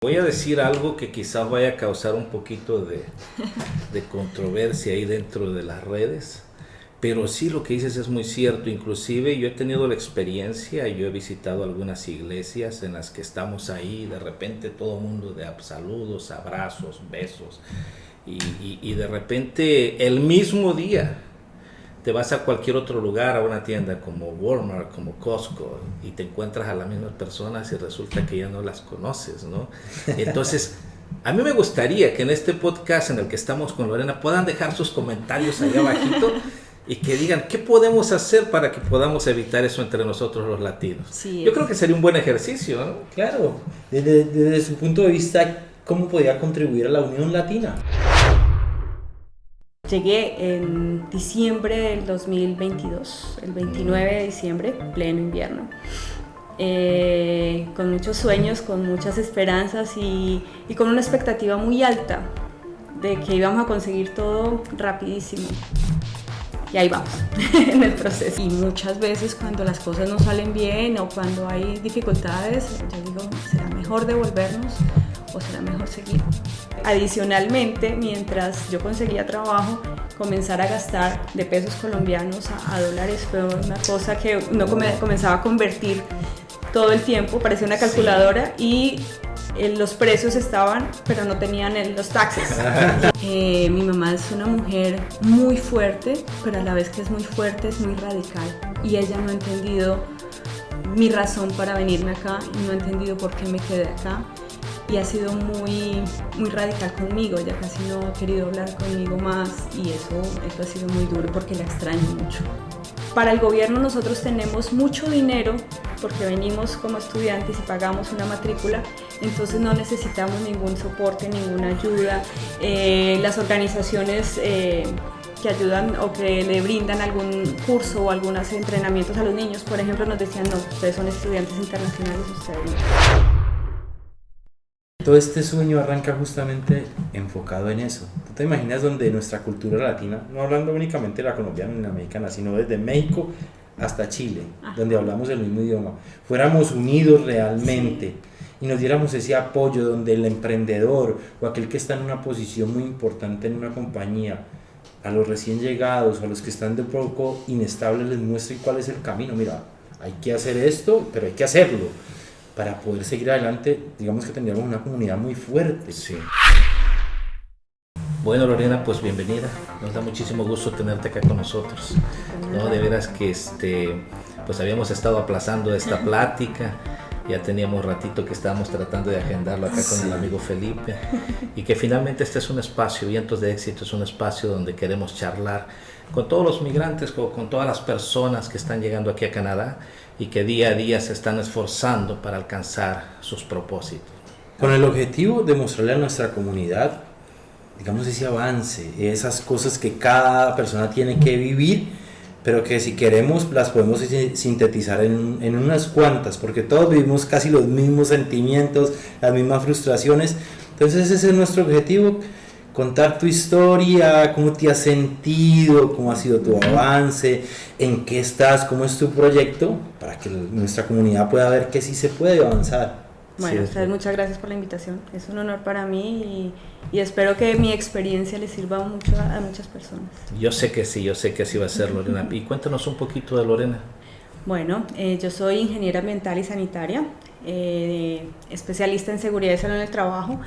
Voy a decir algo que quizás vaya a causar un poquito de controversia ahí dentro de las redes, pero sí lo que dices es muy cierto. Inclusive yo he tenido la experiencia, yo he visitado algunas iglesias en las que estamos ahí, de repente todo el mundo de saludos, abrazos, besos, y de repente el mismo día te vas a cualquier otro lugar, a una tienda como Walmart, como Costco, y te encuentras a las mismas personas y resulta que ya no las conoces, ¿no? Entonces, a mí me gustaría que en este podcast en el que estamos con Lorena puedan dejar sus comentarios allá abajito y que digan qué podemos hacer para que podamos evitar eso entre nosotros los latinos. Sí, yo creo que sería un buen ejercicio, ¿no? Claro, desde su punto de vista, ¿cómo podría contribuir a la Unión Latina? Llegué en diciembre del 2022, el 29 de diciembre, pleno invierno, con muchos sueños, con muchas esperanzas y con una expectativa muy alta de que íbamos a conseguir todo rapidísimo. Y ahí vamos, en el proceso. Y muchas veces cuando las cosas no salen bien o cuando hay dificultades, yo digo, ¿será mejor devolvernos o será mejor seguir? Adicionalmente, mientras yo conseguía trabajo, comenzar a gastar de pesos colombianos a dólares fue una cosa que uno comenzaba a convertir todo el tiempo, parecía una calculadora, y los precios estaban, pero no tenían los taxes. Mi mamá es una mujer muy fuerte, pero a la vez que es muy fuerte, es muy radical. Y ella no ha entendido mi razón para venirme acá, y no ha entendido por qué me quedé acá. Y ha sido muy radical conmigo, ella casi no ha querido hablar conmigo más, y eso ha sido muy duro porque la extraño mucho. Para el gobierno nosotros tenemos mucho dinero porque venimos como estudiantes y pagamos una matrícula, entonces no necesitamos ningún soporte, ninguna ayuda. Las organizaciones que ayudan o que le brindan algún curso o algunos entrenamientos a los niños, por ejemplo, nos decían, no, ustedes son estudiantes internacionales, ustedes no. Todo este sueño arranca justamente enfocado en eso. ¿Tú te imaginas donde nuestra cultura latina, no hablando únicamente de la colombiana ni la mexicana, sino desde México hasta Chile, donde hablamos el mismo idioma, fuéramos unidos realmente y nos diéramos ese apoyo, donde el emprendedor o aquel que está en una posición muy importante en una compañía, a los recién llegados o a los que están de poco inestables, les muestre cuál es el camino? Mira, hay que hacer esto, pero hay que hacerlo para poder seguir adelante. Digamos que tendríamos una comunidad muy fuerte. Sí. Bueno, Lorena, pues bienvenida. Nos da muchísimo gusto tenerte acá con nosotros. No, de veras que pues habíamos estado aplazando esta plática. Ya teníamos ratito que estábamos tratando de agendarlo acá con el amigo Felipe, y que finalmente este es un espacio, Vientos de Éxito es un espacio donde queremos charlar con todos los migrantes, con todas las personas que están llegando aquí a Canadá y que día a día se están esforzando para alcanzar sus propósitos. Con el objetivo de mostrarle a nuestra comunidad, digamos, ese avance, esas cosas que cada persona tiene que vivir, pero que si queremos las podemos sintetizar en unas cuantas, porque todos vivimos casi los mismos sentimientos, las mismas frustraciones. Entonces ese es nuestro objetivo, contar tu historia, cómo te has sentido, cómo ha sido tu avance, en qué estás, cómo es tu proyecto, para que nuestra comunidad pueda ver que sí se puede avanzar. Bueno, ustedes, muchas gracias por la invitación, es un honor para mí y espero que mi experiencia les sirva mucho a muchas personas. Yo sé que sí va a ser, Lorena. Y cuéntanos un poquito de Lorena. Bueno, yo soy ingeniera ambiental y sanitaria, especialista en seguridad y salud en el trabajo.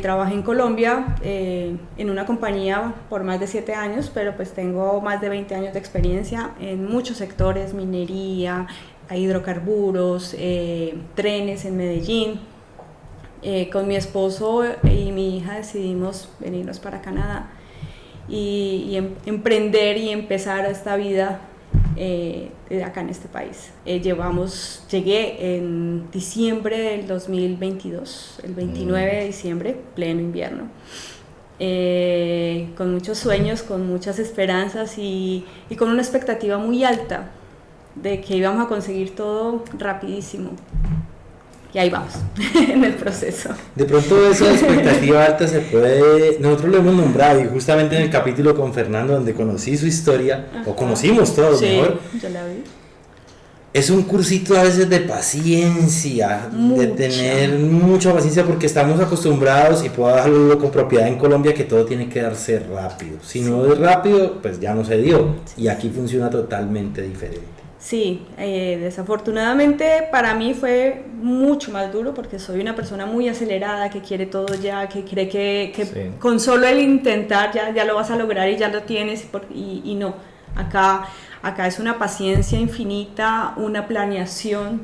Trabajé en Colombia en una compañía por más de 7 años, pero pues tengo más de 20 años de experiencia en muchos sectores: minería, hidrocarburos, trenes en Medellín. Con mi esposo y mi hija decidimos venirnos para Canadá y emprender y empezar esta vida acá en este país. Llegué en diciembre del 2022, el 29 de diciembre, pleno invierno, con muchos sueños, con muchas esperanzas y con una expectativa muy alta de que íbamos a conseguir todo rapidísimo. Y ahí vamos, en el proceso. De pronto esa expectativa alta se puede, nosotros lo hemos nombrado, y justamente en el capítulo con Fernando, donde conocí su historia, o conocimos todos, sí, mejor. Yo la vi. Es un cursito a veces de paciencia, de tener mucha paciencia porque estamos acostumbrados, y puedo hablarlo con propiedad en Colombia, que todo tiene que darse rápido. Si no es rápido, pues ya no se dio. Y aquí funciona totalmente diferente. Sí, desafortunadamente para mí fue mucho más duro porque soy una persona muy acelerada, que quiere todo ya, que cree que con solo el intentar ya lo vas a lograr y ya lo tienes, y no. Acá es una paciencia infinita, una planeación.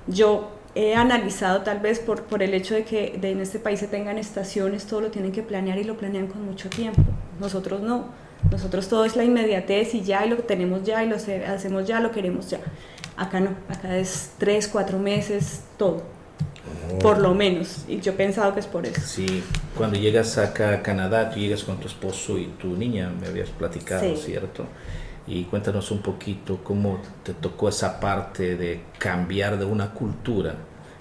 Yo he analizado, tal vez por el hecho de que en este país se tengan estaciones, todo lo tienen que planear y lo planean con mucho tiempo. Nosotros no. Nosotros todo es la inmediatez y ya, y lo tenemos ya, y lo hacemos ya, lo queremos ya. Acá no, acá es 3, 4 meses, todo. Por lo menos, y yo he pensado que es por eso. Sí, cuando llegas acá a Canadá, tú llegas con tu esposo y tu niña, me habías platicado, sí, ¿cierto? Y cuéntanos un poquito cómo te tocó esa parte de cambiar de una cultura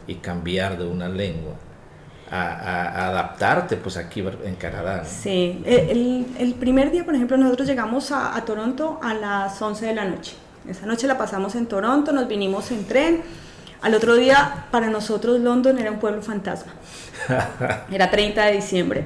y cambiar de una lengua a adaptarte pues aquí en Canadá, ¿no? Sí, el primer día, por ejemplo, nosotros llegamos a Toronto a las 11 de la noche. Esa noche la pasamos en Toronto, nos vinimos en tren. Al otro día, para nosotros London era un pueblo fantasma. Era 30 de diciembre,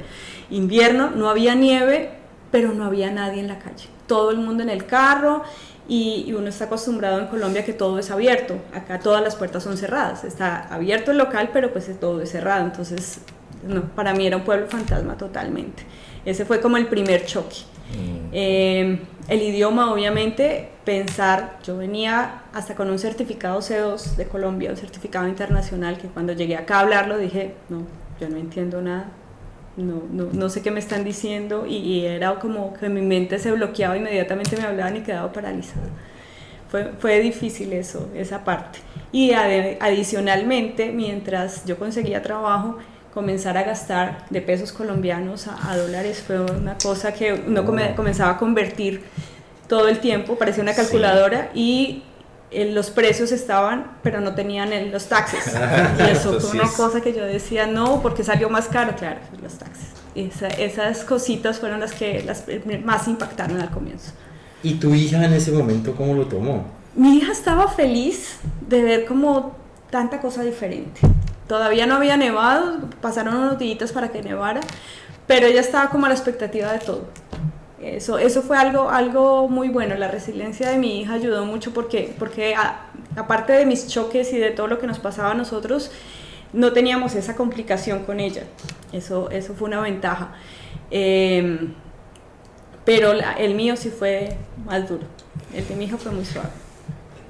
invierno, no había nieve, pero no había nadie en la calle. Todo el mundo en el carro, y uno está acostumbrado en Colombia que todo es abierto. Acá todas las puertas son cerradas. Está abierto el local, pero pues todo es cerrado. Entonces, no, para mí era un pueblo fantasma totalmente. Ese fue como el primer choque. El idioma, obviamente, yo venía hasta con un certificado C2 de Colombia, un certificado internacional, que cuando llegué acá a hablarlo dije, no, yo no entiendo nada, no sé qué me están diciendo, y era como que mi mente se bloqueaba, inmediatamente me hablaban y quedaba paralizada. Fue difícil esa parte. Y adicionalmente, mientras yo conseguía trabajo, comenzar a gastar de pesos colombianos a dólares fue una cosa que uno comenzaba a convertir todo el tiempo, parecía una calculadora, sí. Y los precios estaban, pero no tenían los taxes. Y eso fue una cosa que yo decía, no, porque salió más caro, claro, los taxes. Esas cositas fueron las que más impactaron al comienzo. ¿Y tu hija en ese momento cómo lo tomó? Mi hija estaba feliz de ver como tanta cosa diferente. Todavía no había nevado, pasaron unos días para que nevara, pero ella estaba como a la expectativa de todo. Eso fue algo muy bueno. La resiliencia de mi hija ayudó mucho porque aparte de mis choques y de todo lo que nos pasaba a nosotros, no teníamos esa complicación con ella. Eso fue una ventaja. Pero el mío sí fue más duro. El de mi hija fue muy suave.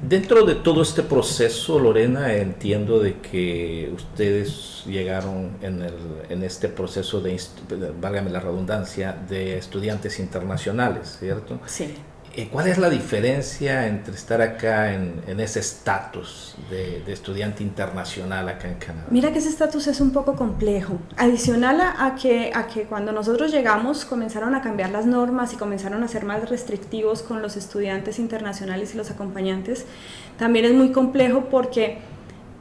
Dentro de todo este proceso, Lorena, entiendo de que ustedes llegaron en este proceso válgame la redundancia, de estudiantes internacionales, ¿cierto? Sí. ¿Cuál es la diferencia entre estar acá en ese estatus de estudiante internacional acá en Canadá? Mira que ese estatus es un poco complejo. Adicional a que cuando nosotros llegamos comenzaron a cambiar las normas y comenzaron a ser más restrictivos con los estudiantes internacionales y los acompañantes, también es muy complejo porque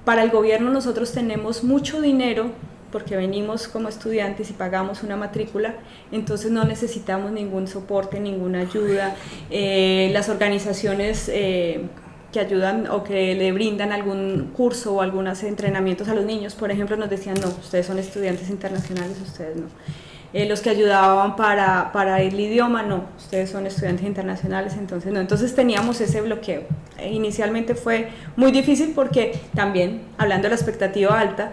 para el gobierno nosotros tenemos mucho dinero porque venimos como estudiantes y pagamos una matrícula, entonces no necesitamos ningún soporte, ninguna ayuda. Las organizaciones que ayudan o que le brindan algún curso o algunos entrenamientos a los niños, por ejemplo, nos decían, no, ustedes son estudiantes internacionales, ustedes no. Los que ayudaban para el idioma, no, ustedes son estudiantes internacionales, entonces no. Entonces teníamos ese bloqueo. Inicialmente fue muy difícil porque también, hablando de la expectativa alta,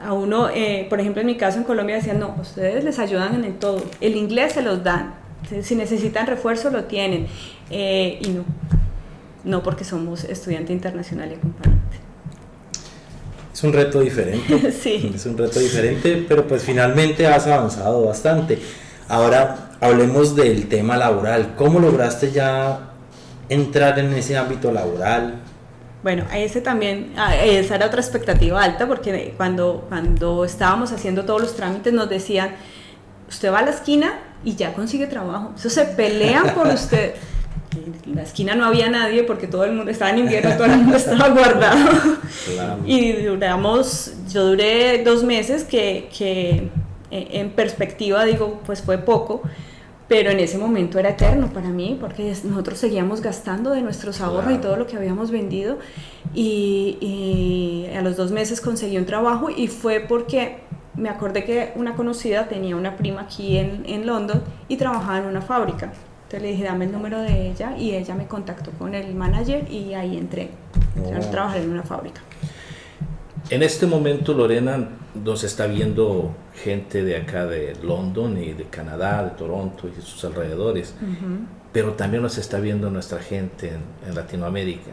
a uno, por ejemplo en mi caso en Colombia decían, no, ustedes les ayudan en todo, el inglés se los dan, si necesitan refuerzo lo tienen, y no porque somos estudiante internacional y acompañante. Es un reto diferente, sí. Es un reto diferente, pero pues finalmente has avanzado bastante. Ahora hablemos del tema laboral, ¿cómo lograste ya entrar en ese ámbito laboral? Bueno, esa era otra expectativa alta porque cuando estábamos haciendo todos los trámites nos decían, usted va a la esquina y ya consigue trabajo, eso se pelean por usted. En la esquina no había nadie porque todo el mundo estaba en invierno, todo el mundo estaba guardado. Claro. Y yo duré 2 meses que en perspectiva digo, pues fue poco, pero en ese momento era eterno para mí, porque nosotros seguíamos gastando de nuestros ahorros, claro, y todo lo que habíamos vendido, y a los 2 meses conseguí un trabajo, y fue porque me acordé que una conocida tenía una prima aquí en London y trabajaba en una fábrica. Entonces le dije, dame el número de ella, y ella me contactó con el manager y ahí entré a trabajar en una fábrica. En este momento, Lorena, nos está viendo gente de acá de London y de Canadá, de Toronto y sus alrededores, pero también nos está viendo nuestra gente en Latinoamérica.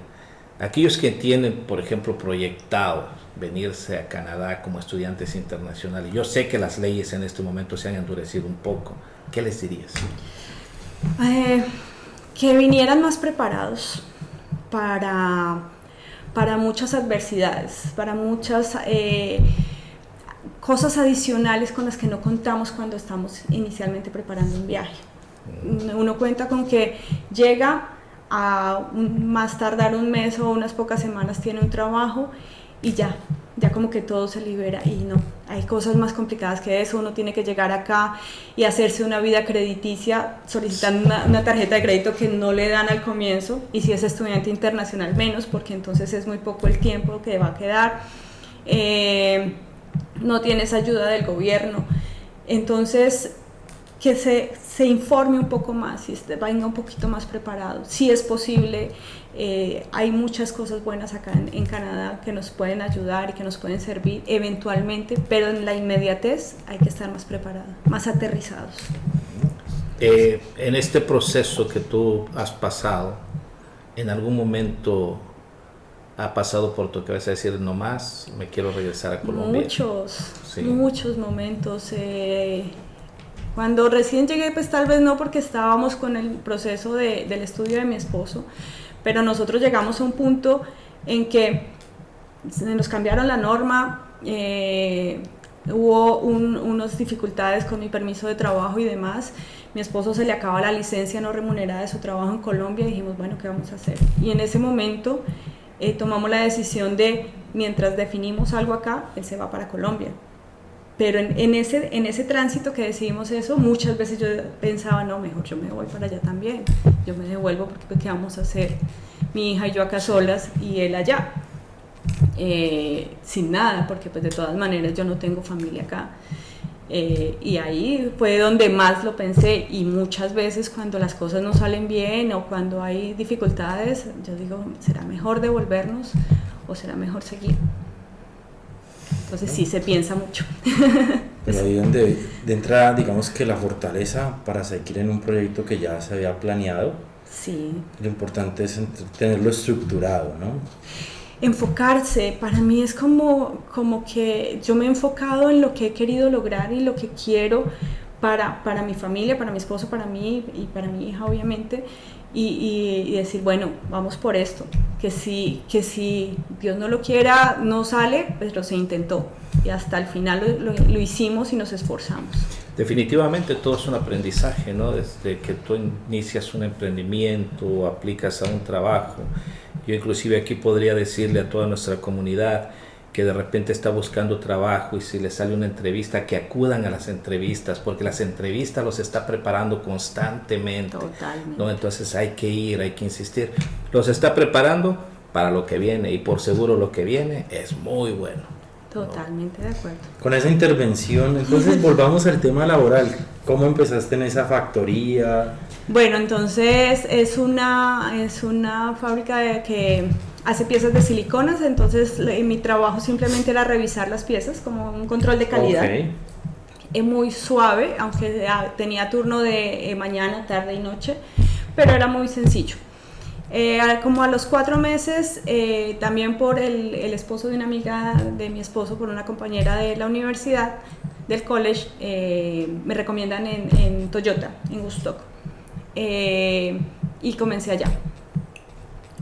Aquellos que tienen, por ejemplo, proyectado venirse a Canadá como estudiantes internacionales, yo sé que las leyes en este momento se han endurecido un poco, ¿qué les dirías? Que vinieran más preparados para muchas adversidades, para muchas cosas adicionales con las que no contamos cuando estamos inicialmente preparando un viaje. Uno cuenta con que llega a más tardar un mes o unas pocas semanas, tiene un trabajo y ya como que todo se libera, y no, hay cosas más complicadas que eso. Uno tiene que llegar acá y hacerse una vida crediticia solicitando una tarjeta de crédito que no le dan al comienzo, y si es estudiante internacional menos, porque entonces es muy poco el tiempo que va a quedar. No tienes ayuda del gobierno, entonces que se informe un poco más y venga un poquito más preparado. Si es posible, hay muchas cosas buenas acá en Canadá que nos pueden ayudar y que nos pueden servir eventualmente, pero en la inmediatez hay que estar más preparados, más aterrizados. En este proceso que tú has pasado, ¿en algún momento ha pasado por tu cabeza decir, no más, me quiero regresar a Colombia? Muchos momentos. Cuando recién llegué, pues tal vez no, porque estábamos con el proceso del estudio de mi esposo, pero nosotros llegamos a un punto en que nos cambiaron la norma, hubo unas dificultades con mi permiso de trabajo y demás. Mi esposo se le acaba la licencia no remunerada de su trabajo en Colombia, y dijimos, bueno, ¿qué vamos a hacer? Y en ese momento tomamos la decisión de, mientras definimos algo acá, él se va para Colombia. Pero en ese tránsito que decidimos eso, muchas veces yo pensaba, no, mejor yo me voy para allá también, yo me devuelvo, porque ¿qué vamos a hacer? Mi hija y yo acá solas y él allá, sin nada, porque pues de todas maneras yo no tengo familia acá. Y ahí fue donde más lo pensé, y muchas veces cuando las cosas no salen bien o cuando hay dificultades, yo digo, ¿será mejor devolvernos o será mejor seguir? Entonces sí, se piensa mucho. Pero ahí donde de entrada, digamos que la fortaleza para seguir en un proyecto que ya se había planeado, sí, lo importante es tenerlo estructurado, ¿no? Enfocarse, para mí es como que yo me he enfocado en lo que he querido lograr y lo que quiero para mi familia, para mi esposo, para mí y para mi hija, obviamente, y decir, bueno, vamos por esto, que si Dios no lo quiera, no sale, pero se intentó, y hasta el final lo hicimos y nos esforzamos. Definitivamente todo es un aprendizaje, ¿no? Desde que tú inicias un emprendimiento, aplicas a un trabajo. Yo inclusive aquí podría decirle a toda nuestra comunidad que de repente está buscando trabajo, y si le sale una entrevista, que acudan a las entrevistas, porque las entrevistas los está preparando constantemente. Totalmente. ¿No? Entonces hay que ir, hay que insistir. Los está preparando para lo que viene, y por seguro lo que viene es muy bueno. Totalmente de acuerdo. Con esa intervención, entonces volvamos al tema laboral. ¿Cómo empezaste en esa factoría? Bueno, entonces es una fábrica que hace piezas de siliconas, entonces mi trabajo simplemente era revisar las piezas, como un control de calidad. Okay. Es muy suave, aunque tenía turno de mañana, tarde y noche, pero era muy sencillo. Como a los 4 meses, también por el esposo de una amiga de mi esposo, por una compañera de la universidad, del college, me recomiendan en Toyota, en Woodstock, y comencé allá.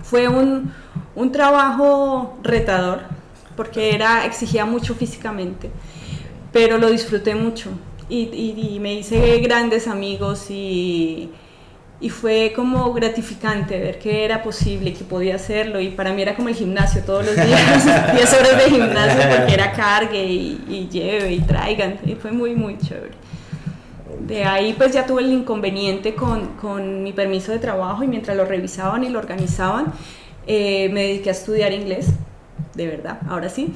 Fue un trabajo retador, porque exigía mucho físicamente, pero lo disfruté mucho, y me hice grandes amigos, y fue como gratificante ver que era posible, que podía hacerlo, y para mí era como el gimnasio todos los días, 10 horas de gimnasio, porque era cargue y lleve y traigan, y fue muy muy chévere. De ahí pues ya tuve el inconveniente con mi permiso de trabajo, y mientras lo revisaban y lo organizaban, me dediqué a estudiar inglés, de verdad, ahora sí.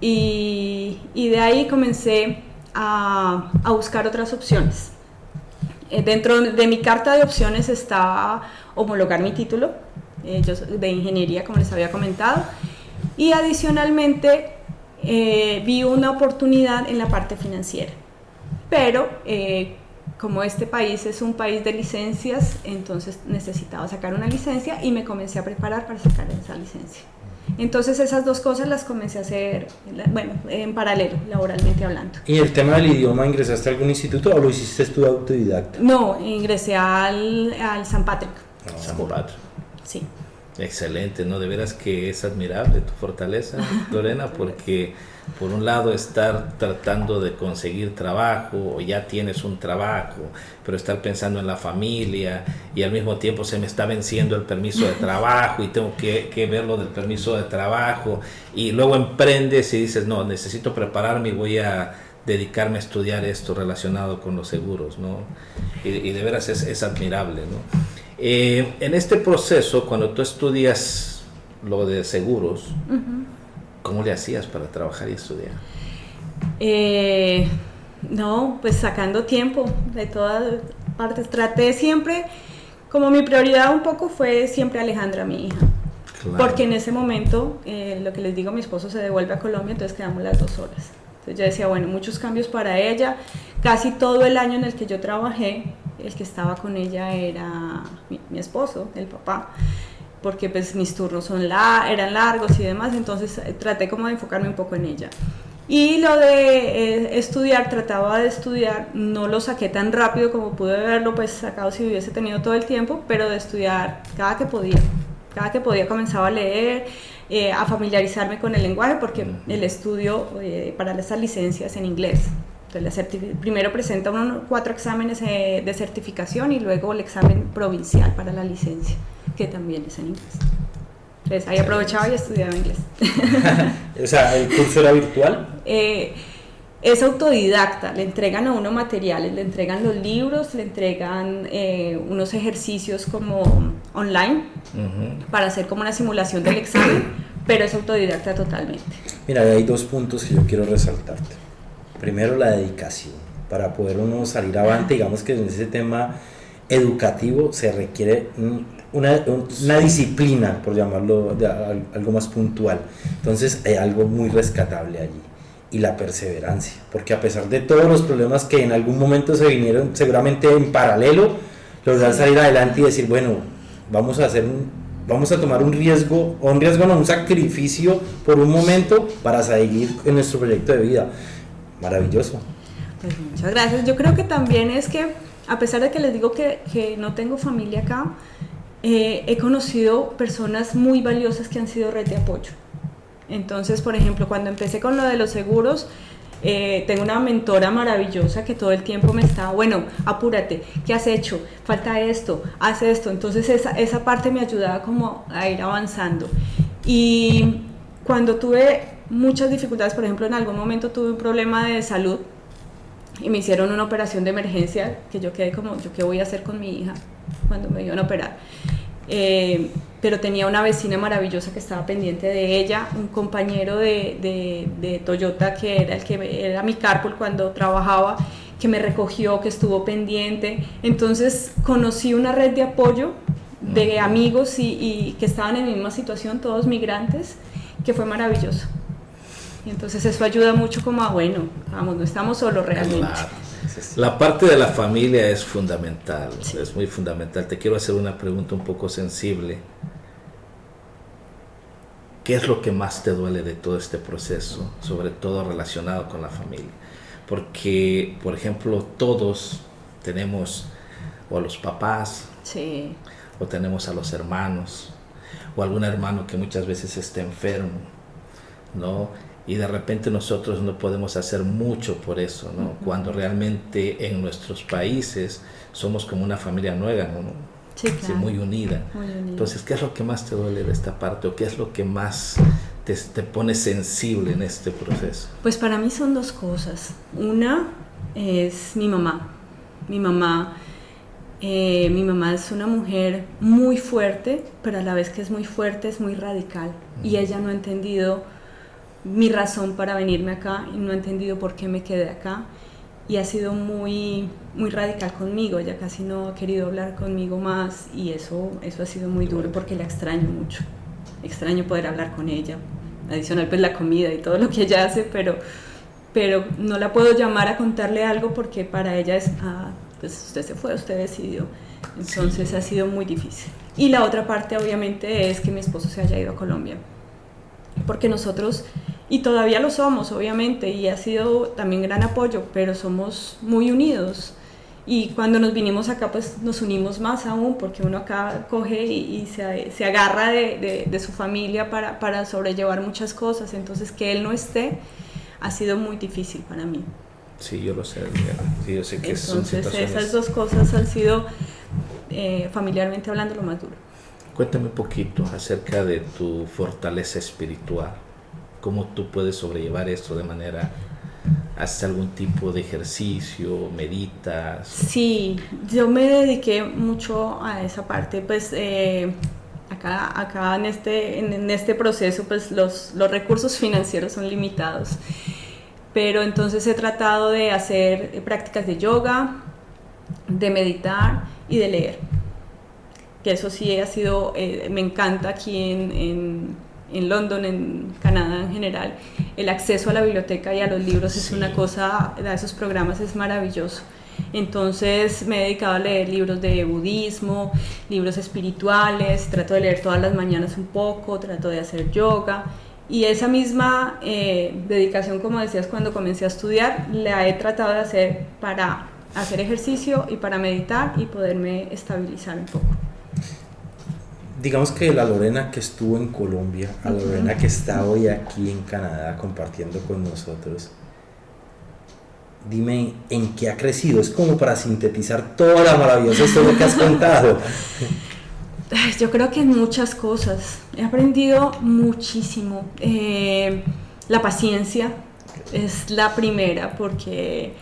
Y de ahí comencé a buscar otras opciones. Dentro de mi carta de opciones estaba homologar mi título de ingeniería, como les había comentado, y adicionalmente vi una oportunidad en la parte financiera. Pero como este país es un país de licencias, entonces necesitaba sacar una licencia y me comencé a preparar para sacar esa licencia. Entonces esas dos cosas las comencé a hacer, bueno, en paralelo, laboralmente hablando. ¿Y el tema del idioma, ingresaste a algún instituto o lo hiciste tú autodidacta? No, ingresé al San Patrick. San Patrick. Sí. Excelente, ¿no? De veras que es admirable tu fortaleza, Lorena, porque por un lado estar tratando de conseguir trabajo, o ya tienes un trabajo, pero estar pensando en la familia, y al mismo tiempo se me está venciendo el permiso de trabajo y tengo que ver lo del permiso de trabajo, y luego emprendes y dices, no, necesito prepararme y voy a dedicarme a estudiar esto relacionado con los seguros, ¿no? Y de veras es admirable, ¿no? En este proceso, cuando tú estudias lo de seguros, ¿cómo le hacías para trabajar y estudiar? No, pues sacando tiempo de todas partes. Traté siempre, como mi prioridad un poco fue siempre Alejandra, mi hija. Claro. Porque en ese momento, lo que les digo, mi esposo se devuelve a Colombia, entonces quedamos las 2 solas. Entonces yo decía, bueno, muchos cambios para ella. Casi todo el año en el que yo trabajé, el que estaba con ella era mi esposo, el papá, porque pues mis turnos eran largos y demás, entonces traté como de enfocarme un poco en ella. Y lo de estudiar, trataba de estudiar, no lo saqué tan rápido como pude haberlo pues sacado si hubiese tenido todo el tiempo, pero de estudiar cada que podía comenzaba a leer, a familiarizarme con el lenguaje, porque el estudio para esas licencias en inglés. Entonces, primero presenta uno 4 exámenes de certificación y luego el examen provincial para la licencia, que también es en inglés. Entonces ahí aprovechaba y estudiaba inglés. O sea, ¿el curso era virtual? Es autodidacta, le entregan a uno materiales, le entregan los libros, le entregan unos ejercicios como online para hacer como una simulación del examen, pero es autodidacta totalmente. Mira, hay 2 puntos que yo quiero resaltarte. Primero, la dedicación. Para poder uno salir avante, digamos que en ese tema educativo se requiere una disciplina, por llamarlo de algo más puntual. Entonces hay algo muy rescatable allí. Y la perseverancia, porque a pesar de todos los problemas que en algún momento se vinieron seguramente en paralelo, lograr salir adelante y decir, bueno, vamos a tomar un riesgo, no, un sacrificio por un momento para seguir en nuestro proyecto de vida. Maravilloso. Pues muchas gracias. Yo creo que también es que, a pesar de que les digo que no tengo familia acá, he conocido personas muy valiosas que han sido red de apoyo. Entonces, por ejemplo, cuando empecé con lo de los seguros, tengo una mentora maravillosa que todo el tiempo me está, bueno, apúrate, ¿qué has hecho? Falta esto, haz esto. Entonces esa parte me ayudaba como a ir avanzando. Y cuando tuve muchas dificultades, por ejemplo, en algún momento tuve un problema de salud y me hicieron una operación de emergencia, que yo quedé como, ¿yo qué voy a hacer con mi hija cuando me iban a operar? Pero tenía una vecina maravillosa que estaba pendiente de ella, un compañero de Toyota que era mi carpool cuando trabajaba, que me recogió, que estuvo pendiente. Entonces conocí una red de apoyo de amigos y que estaban en mi misma situación, todos migrantes, que fue maravilloso. Y entonces eso ayuda mucho como a, bueno, vamos, no estamos solos realmente. Claro. La parte de la familia es fundamental, sí. Es muy fundamental. Te quiero hacer una pregunta un poco sensible. ¿Qué es lo que más te duele de todo este proceso, sobre todo relacionado con la familia? Porque, por ejemplo, todos tenemos o a los papás, sí, o tenemos a los hermanos, o algún hermano que muchas veces está enfermo, ¿no? Y de repente nosotros no podemos hacer mucho por eso, ¿no? Cuando realmente en nuestros países somos como una familia nueva, ¿no? Sí, claro. Sí, muy unida. Muy unida. Entonces, ¿qué es lo que más te duele de esta parte? ¿O qué es lo que más te pone sensible en este proceso? Pues para mí son 2 cosas. Una es mi mamá. Mi mamá es una mujer muy fuerte, pero a la vez que es muy fuerte es muy radical. Y ella no ha entendido mi razón para venirme acá y no ha entendido por qué me quedé acá. Y ha sido muy, muy radical conmigo. Ella casi no ha querido hablar conmigo más y eso ha sido muy duro porque la extraño mucho. Extraño poder hablar con ella. Adicional pues la comida y todo lo que ella hace, pero no la puedo llamar a contarle algo porque para ella es, pues usted se fue, usted decidió. Entonces ha sido muy difícil. Y la otra parte obviamente es que mi esposo se haya ido a Colombia. Porque nosotros, y todavía lo somos obviamente, y ha sido también gran apoyo, pero somos muy unidos. Y cuando nos vinimos acá pues nos unimos más aún, porque uno acá coge y se agarra de su familia para sobrellevar muchas cosas. Entonces que él no esté ha sido muy difícil para mí. Sí, yo lo sé, sí, yo sé que son Entonces situaciones... esas dos cosas han sido, familiarmente hablando, lo más duro. Cuéntame un poquito acerca de tu fortaleza espiritual. ¿Cómo tú puedes sobrellevar esto de manera... ¿Haces algún tipo de ejercicio? ¿Meditas? Sí, yo me dediqué mucho a esa parte, pues acá en este proceso pues los recursos financieros son limitados, pero entonces he tratado de hacer prácticas de yoga, de meditar y de leer, que eso sí ha sido, me encanta aquí en London, en Canadá en general, el acceso a la biblioteca y a los libros es una cosa, a esos programas es maravilloso. Entonces me he dedicado a leer libros de budismo, libros espirituales, trato de leer todas las mañanas un poco, trato de hacer yoga y esa misma dedicación, como decías, cuando comencé a estudiar, la he tratado de hacer para hacer ejercicio y para meditar y poderme estabilizar un poco. Digamos que la Lorena que estuvo en Colombia, a la Lorena que está hoy aquí en Canadá compartiendo con nosotros, dime en qué ha crecido. Es como para sintetizar toda la maravillosa historia que has contado. Yo creo que en muchas cosas. He aprendido muchísimo. La paciencia es la primera porque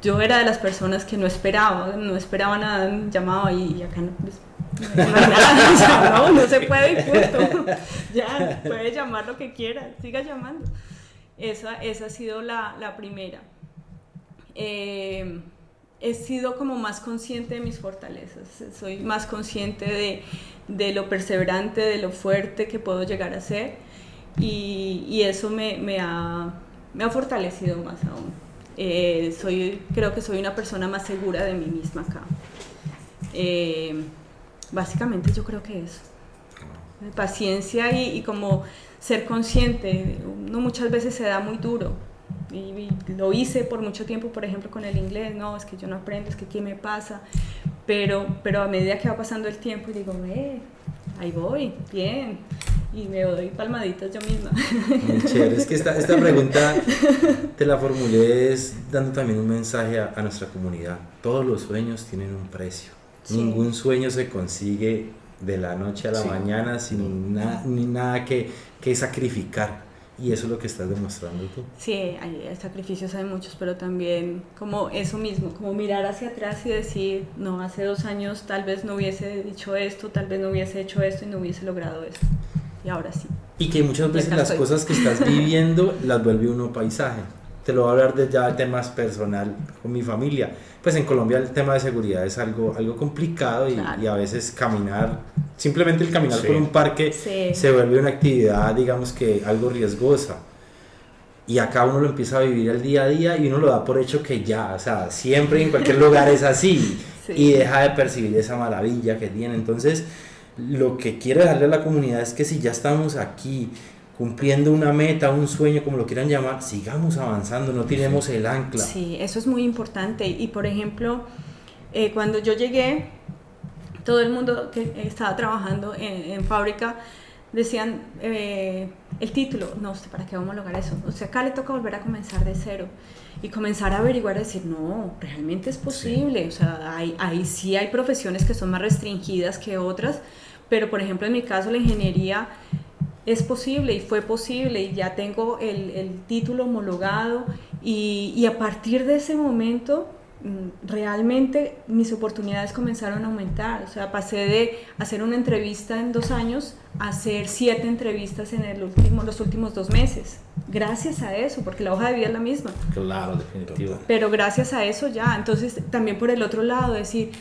yo era de las personas que no esperaba nada, llamaba y acá no... Pues, no se puede y punto. Ya, puede llamar lo que quiera, siga llamando. Esa ha sido la primera. He sido como más consciente de mis fortalezas, soy más consciente de lo perseverante, de lo fuerte que puedo llegar a ser y eso me ha fortalecido más aún. Creo que soy una persona más segura de mí misma acá. Básicamente yo creo que eso, paciencia y como ser consciente. Uno muchas veces se da muy duro y lo hice por mucho tiempo, por ejemplo con el inglés, no, es que yo no aprendo, es que qué me pasa, pero a medida que va pasando el tiempo digo, ahí voy, bien, y me doy palmaditas yo misma. Muy chévere, es que esta pregunta te la formulé dando también un mensaje a nuestra comunidad. Todos los sueños tienen un precio. Sí. Ningún sueño se consigue de la noche a la mañana sin nada que sacrificar, y eso es lo que estás demostrando tú. Sí, hay sacrificios, hay muchos, pero también como eso mismo, como mirar hacia atrás y decir, no, hace 2 años tal vez no hubiese dicho esto, tal vez no hubiese hecho esto y no hubiese logrado esto, y ahora sí. Y que muchas veces las cosas que estás viviendo las vuelve uno paisaje. Te lo voy a hablar de ya temas personal con mi familia. Pues en Colombia el tema de seguridad es algo complicado y a veces simplemente el caminar por un parque se vuelve una actividad, digamos que algo riesgosa. Y acá uno lo empieza a vivir el día a día y uno lo da por hecho que ya, o sea, siempre en cualquier lugar es así y deja de percibir esa maravilla que tiene. Entonces, lo que quiero dejarle a la comunidad es que si ya estamos aquí, cumpliendo una meta, un sueño, como lo quieran llamar, sigamos avanzando, no tiremos el ancla. Sí, eso es muy importante. Y por ejemplo, cuando yo llegué, todo el mundo que estaba trabajando en fábrica decían el título, no, ¿para qué vamos a lograr eso? O sea, acá le toca volver a comenzar de cero y comenzar a averiguar y decir, no, realmente es posible. O sea, ahí sí hay profesiones que son más restringidas que otras, pero por ejemplo en mi caso la ingeniería es posible y fue posible y ya tengo el título homologado y a partir de ese momento realmente mis oportunidades comenzaron a aumentar. O sea, pasé de hacer una entrevista en 2 años a hacer 7 entrevistas en los últimos 2 meses. Gracias a eso, porque la hoja de vida es la misma. Claro, definitivo. Pero gracias a eso ya, entonces también por el otro lado decir,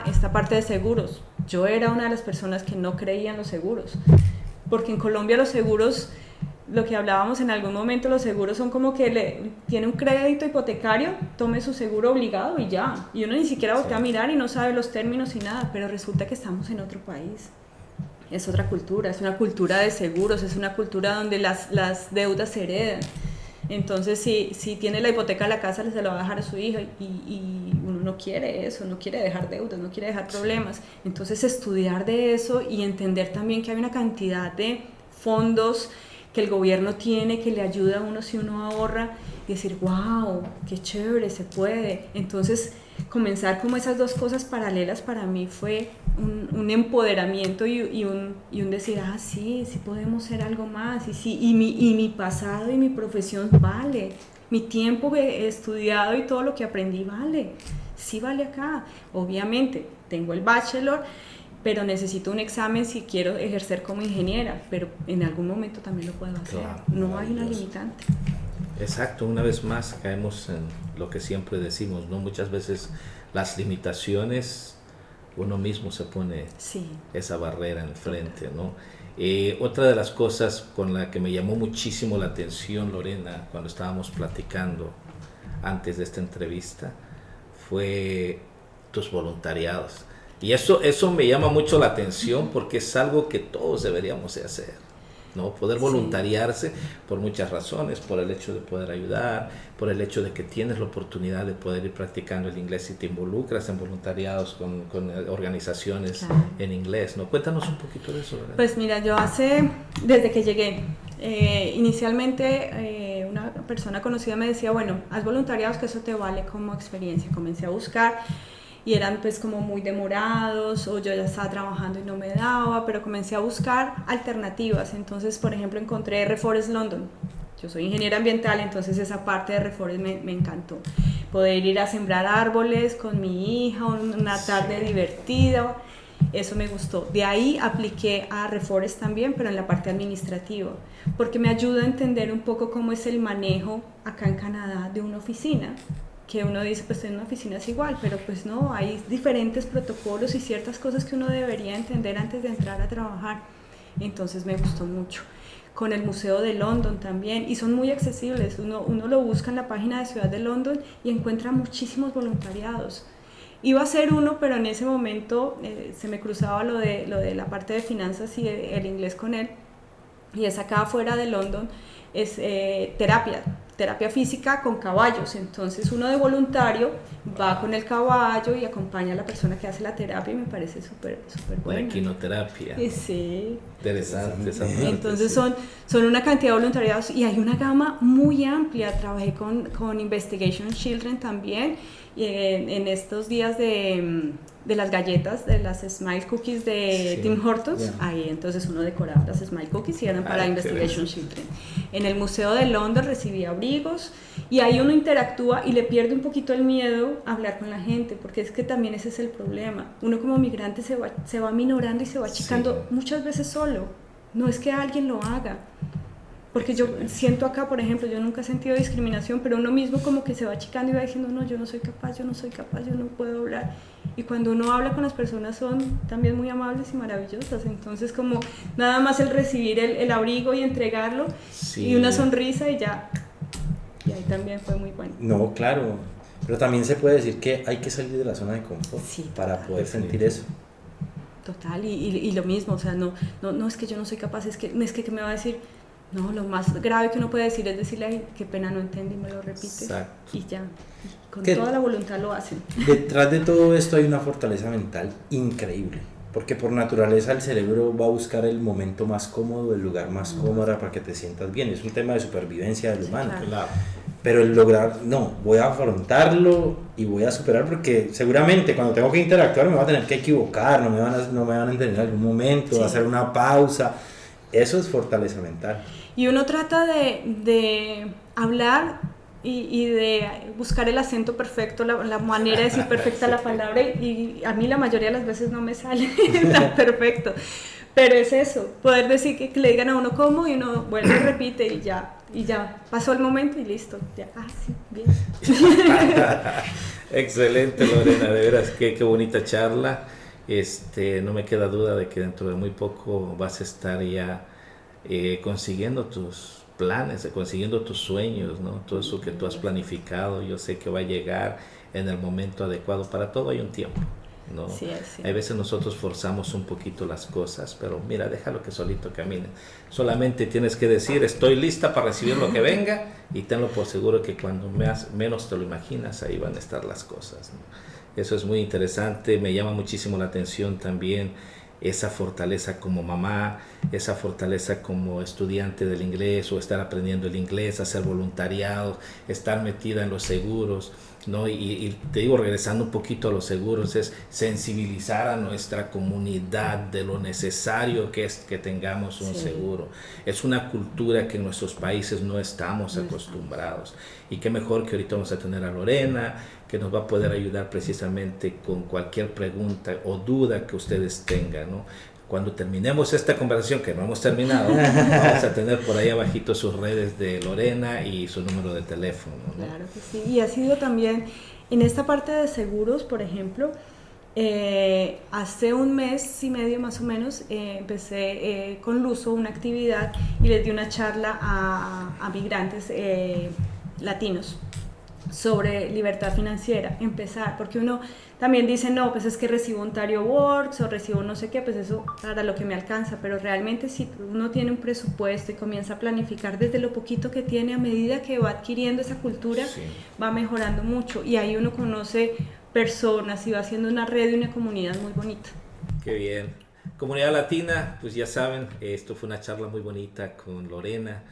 esta parte de seguros. Yo era una de las personas que no creía en los seguros, porque en Colombia los seguros, lo que hablábamos en algún momento, los seguros son como que tiene un crédito hipotecario, tome su seguro obligado y ya. Y uno ni siquiera voltea a mirar y no sabe los términos y nada, pero resulta que estamos en otro país. Es otra cultura, es una cultura de seguros, es una cultura donde las deudas se heredan. Entonces, si tiene la hipoteca de la casa, se lo va a dejar a su hija y uno no quiere eso, no quiere dejar deudas, no quiere dejar problemas. Entonces, estudiar de eso y entender también que hay una cantidad de fondos que el gobierno tiene, que le ayuda a uno si uno ahorra, y decir, wow, qué chévere, se puede. Entonces, comenzar como esas 2 cosas paralelas para mí fue un empoderamiento y un decir, sí podemos ser algo más, y mi pasado y mi profesión vale, mi tiempo he estudiado y todo lo que aprendí vale, sí vale acá. Obviamente, tengo el bachelor, pero necesito un examen si quiero ejercer como ingeniera, pero en algún momento también lo puedo hacer. Claro, no hay una limitante. Exacto, una vez más caemos en lo que siempre decimos, ¿no? Muchas veces las limitaciones, uno mismo se pone esa barrera enfrente, ¿no? Otra de las cosas con la que me llamó muchísimo la atención, Lorena, cuando estábamos platicando antes de esta entrevista, fue tus voluntariados. Y eso me llama mucho la atención porque es algo que todos deberíamos de hacer, ¿no? Poder voluntariarse por muchas razones, por el hecho de poder ayudar, por el hecho de que tienes la oportunidad de poder ir practicando el inglés y te involucras en voluntariados con organizaciones en inglés, ¿no? Cuéntanos un poquito de eso, ¿verdad? Pues mira, desde que llegué, inicialmente una persona conocida me decía, bueno, haz voluntariados que eso te vale como experiencia. Comencé a buscar y eran pues como muy demorados, o yo ya estaba trabajando y no me daba, pero comencé a buscar alternativas. Entonces, por ejemplo, encontré Reforest London. Yo soy ingeniera ambiental, entonces esa parte de Reforest me encantó. Poder ir a sembrar árboles con mi hija, una tarde divertida, eso me gustó. De ahí apliqué a Reforest también, pero en la parte administrativa, porque me ayuda a entender un poco cómo es el manejo acá en Canadá de una oficina, que uno dice, pues en una oficina es igual, pero pues no, hay diferentes protocolos y ciertas cosas que uno debería entender antes de entrar a trabajar. Entonces me gustó mucho. Con el Museo de London también, y son muy accesibles, uno lo busca en la página de Ciudad de London y encuentra muchísimos voluntariados. Iba a ser uno, pero en ese momento se me cruzaba lo de la parte de finanzas y el inglés con él, y es acá afuera de London, es terapia física con caballos. Entonces uno de voluntario va con el caballo y acompaña a la persona que hace la terapia, y me parece súper bueno. La equinoterapia. Sí. Interesante esa parte. Entonces son una cantidad de voluntariados y hay una gama muy amplia. Trabajé con Investigation Children también, y en estos días de las galletas, de las Smile Cookies de Tim Hortons, ahí entonces uno decoraba las Smile Cookies y eran para Investigation Children. En el Museo de London recibí abrigos, y ahí uno interactúa y le pierde un poquito el miedo a hablar con la gente, porque es que también ese es el problema. Uno como migrante se va minorando y se va achicando muchas veces solo, no es que alguien lo haga. Porque yo siento acá, por ejemplo, yo nunca he sentido discriminación, pero uno mismo como que se va achicando y va diciendo, no, yo no soy capaz, yo no puedo hablar. Y cuando uno habla con las personas son también muy amables y maravillosas. Entonces como nada más el recibir el abrigo y entregarlo, y una sonrisa y ya. Y ahí también fue muy bueno. No, claro. Pero también se puede decir que hay que salir de la zona de confort para poder sentir eso. Total, y lo mismo, o sea, no es que yo no soy capaz, es que me va a decir... No, lo más grave que uno puede decir es decirle, ay, qué pena, no entendí, me lo repite. Exacto. Y ya, y con toda la voluntad lo hacen. Detrás de todo esto hay una fortaleza mental increíble, porque por naturaleza el cerebro va a buscar el momento más cómodo, el lugar más cómodo para que te sientas bien. Es un tema de supervivencia del humano. Claro. Pero el lograr, no, voy a afrontarlo y voy a superar, porque seguramente cuando tengo que interactuar me voy a tener que equivocar, no me van a entender en algún momento, hacer una pausa. Eso es fortaleza mental. Y uno trata de hablar y de buscar el acento perfecto, la manera de decir perfecta la palabra, y a mí la mayoría de las veces no me sale tan perfecto. Pero es eso, poder decir que le digan a uno cómo y uno vuelve y repite y ya pasó el momento y listo. Ya, sí, bien. Excelente, Lorena, de veras, qué bonita charla. No me queda duda de que dentro de muy poco vas a estar ya consiguiendo tus planes, consiguiendo tus sueños, ¿no? Todo eso que tú has planificado, yo sé que va a llegar en el momento adecuado. Para todo hay un tiempo, ¿no? Sí. Hay veces nosotros forzamos un poquito las cosas, pero mira, déjalo que solito camine. Solamente tienes que decir, estoy lista para recibir lo que venga, y tenlo por seguro que cuando menos te lo imaginas, ahí van a estar las cosas, ¿no? Eso es muy interesante. Me llama muchísimo la atención también esa fortaleza como mamá, esa fortaleza como estudiante del inglés, o estar aprendiendo el inglés, hacer voluntariado, estar metida en los seguros, ¿no? Y te digo, regresando un poquito a los seguros, es sensibilizar a nuestra comunidad de lo necesario que es que tengamos un seguro. Es una cultura que en nuestros países no estamos acostumbrados, y qué mejor que ahorita vamos a tener a Lorena, que nos va a poder ayudar precisamente con cualquier pregunta o duda que ustedes tengan, ¿no? Cuando terminemos esta conversación, que no hemos terminado, vamos a tener por ahí abajito sus redes de Lorena y su número de teléfono, ¿no? Claro que sí, y ha sido también en esta parte de seguros, por ejemplo, hace un mes y medio más o menos empecé con Luso una actividad y les di una charla a migrantes latinos sobre libertad financiera. Empezar, porque uno también dice, no, pues es que recibo Ontario Works o recibo no sé qué, pues eso para lo que me alcanza, pero realmente si uno tiene un presupuesto y comienza a planificar desde lo poquito que tiene, a medida que va adquiriendo esa cultura, va mejorando mucho, y ahí uno conoce personas y va haciendo una red y una comunidad muy bonita. Qué bien. Comunidad latina, pues ya saben, esto fue una charla muy bonita con Lorena.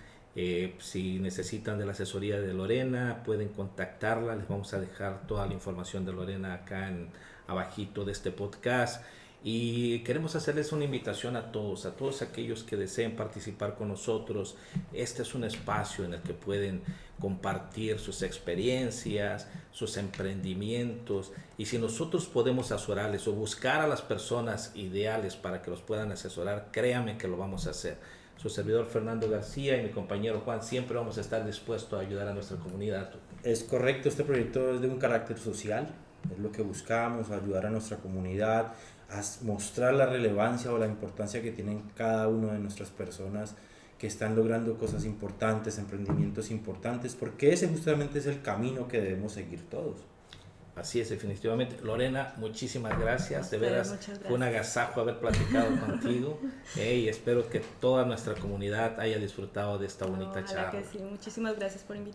Si necesitan de la asesoría de Lorena, pueden contactarla. Les vamos a dejar toda la información de Lorena acá abajito de este podcast. Y queremos hacerles una invitación a todos aquellos que deseen participar con nosotros. Este es un espacio en el que pueden compartir sus experiencias, sus emprendimientos, y si nosotros podemos asesorarles o buscar a las personas ideales para que los puedan asesorar, créanme que lo vamos a hacer. Su servidor Fernando García y mi compañero Juan siempre vamos a estar dispuestos a ayudar a nuestra comunidad. Es correcto, este proyecto es de un carácter social, es lo que buscamos, ayudar a nuestra comunidad, a mostrar la relevancia o la importancia que tienen cada una de nuestras personas que están logrando cosas importantes, emprendimientos importantes, porque ese justamente es el camino que debemos seguir todos. Así es, definitivamente. Lorena, muchísimas gracias. De veras, fue un agasajo haber platicado contigo. Y espero que toda nuestra comunidad haya disfrutado de esta bonita charla. Que sí. Muchísimas gracias por invitarme.